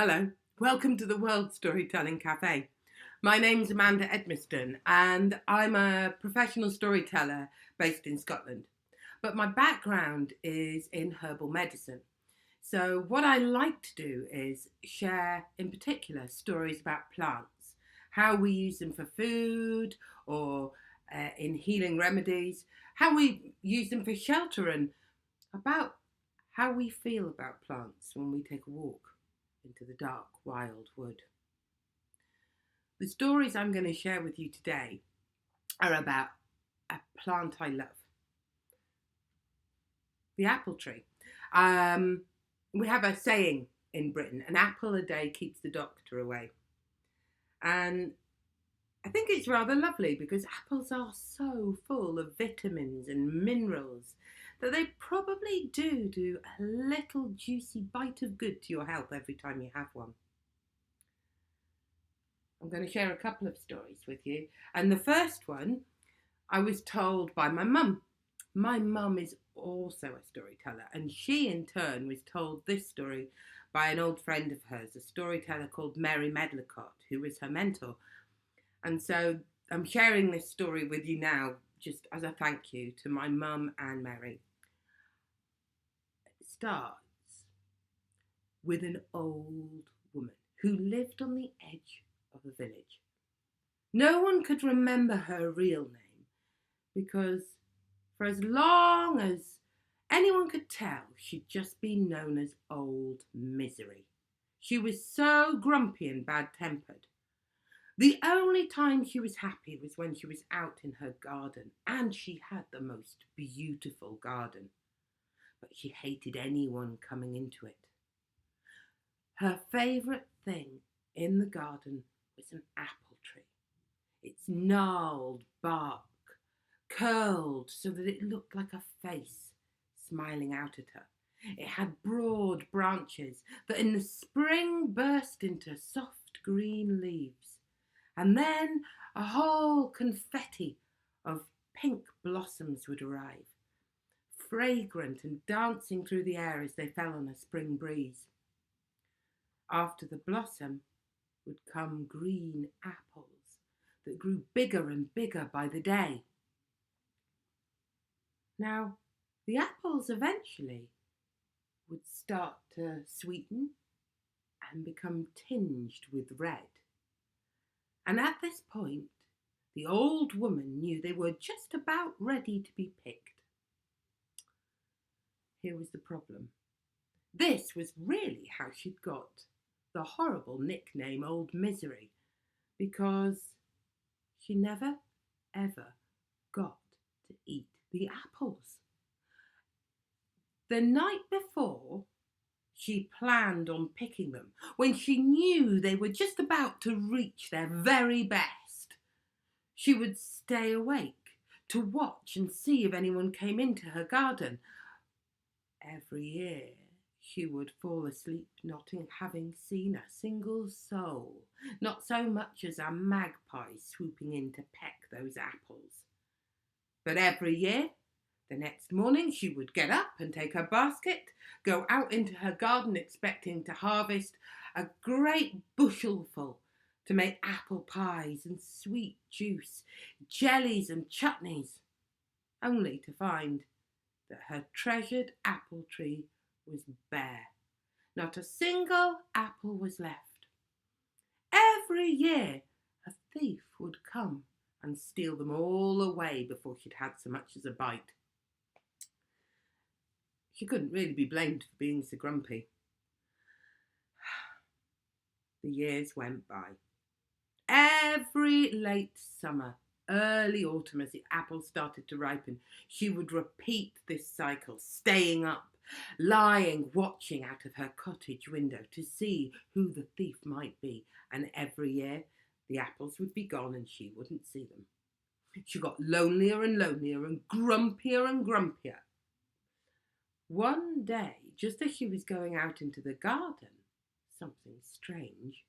Hello, welcome to the World Storytelling Cafe. My name's Amanda Edmiston and I'm a professional storyteller based in Scotland. But my background is in herbal medicine. So what I like to do is share in particular stories about plants, how we use them for food or in healing remedies, how we use them for shelter and about how we feel about plants when we take a walk into the dark, wild wood. The stories I'm going to share with you today are about a plant I love, the apple tree. We have a saying in Britain, an apple a day keeps the doctor away. And I think it's rather lovely because apples are so full of vitamins and minerals that they probably do a little juicy bite of good to your health every time you have one. I'm going to share a couple of stories with you. And the first one I was told by my mum. My mum is also a storyteller, and she in turn was told this story by an old friend of hers, a storyteller called Mary Medlicott, who was her mentor. And so I'm sharing this story with you now just as a thank you to my mum and Mary. It starts with an old woman who lived on the edge of a village. No one could remember her real name because for as long as anyone could tell, she'd just been known as Old Misery. She was so grumpy and bad-tempered. The only time she was happy was when she was out in her garden, and she had the most beautiful garden. But she hated anyone coming into it. Her favourite thing in the garden was an apple tree. Its gnarled bark curled so that it looked like a face smiling out at her. It had broad branches that in the spring burst into soft green leaves, and then a whole confetti of pink blossoms would arrive, fragrant and dancing through the air as they fell on a spring breeze. After the blossom would come green apples that grew bigger and bigger by the day. Now, the apples eventually would start to sweeten and become tinged with red. And at this point, the old woman knew they were just about ready to be picked. Here was the problem. This was really how she'd got the horrible nickname Old Misery, because she never, ever got to eat the apples. The night before, she planned on picking them when she knew they were just about to reach their very best. She would stay awake to watch and see if anyone came into her garden. Every year, she would fall asleep not having seen a single soul, not so much as a magpie swooping in to peck those apples. But every year, the next morning, she would get up and take her basket, go out into her garden expecting to harvest a great bushelful to make apple pies and sweet juice, jellies and chutneys, only to find that her treasured apple tree was bare. Not a single apple was left. Every year, a thief would come and steal them all away before she'd had so much as a bite. She couldn't really be blamed for being so grumpy. The years went by. Every late summer, early autumn, as the apples started to ripen, she would repeat this cycle, staying up, lying, watching out of her cottage window to see who the thief might be. And every year, the apples would be gone and she wouldn't see them. She got lonelier and lonelier and grumpier. One day, just as she was going out into the garden, something strange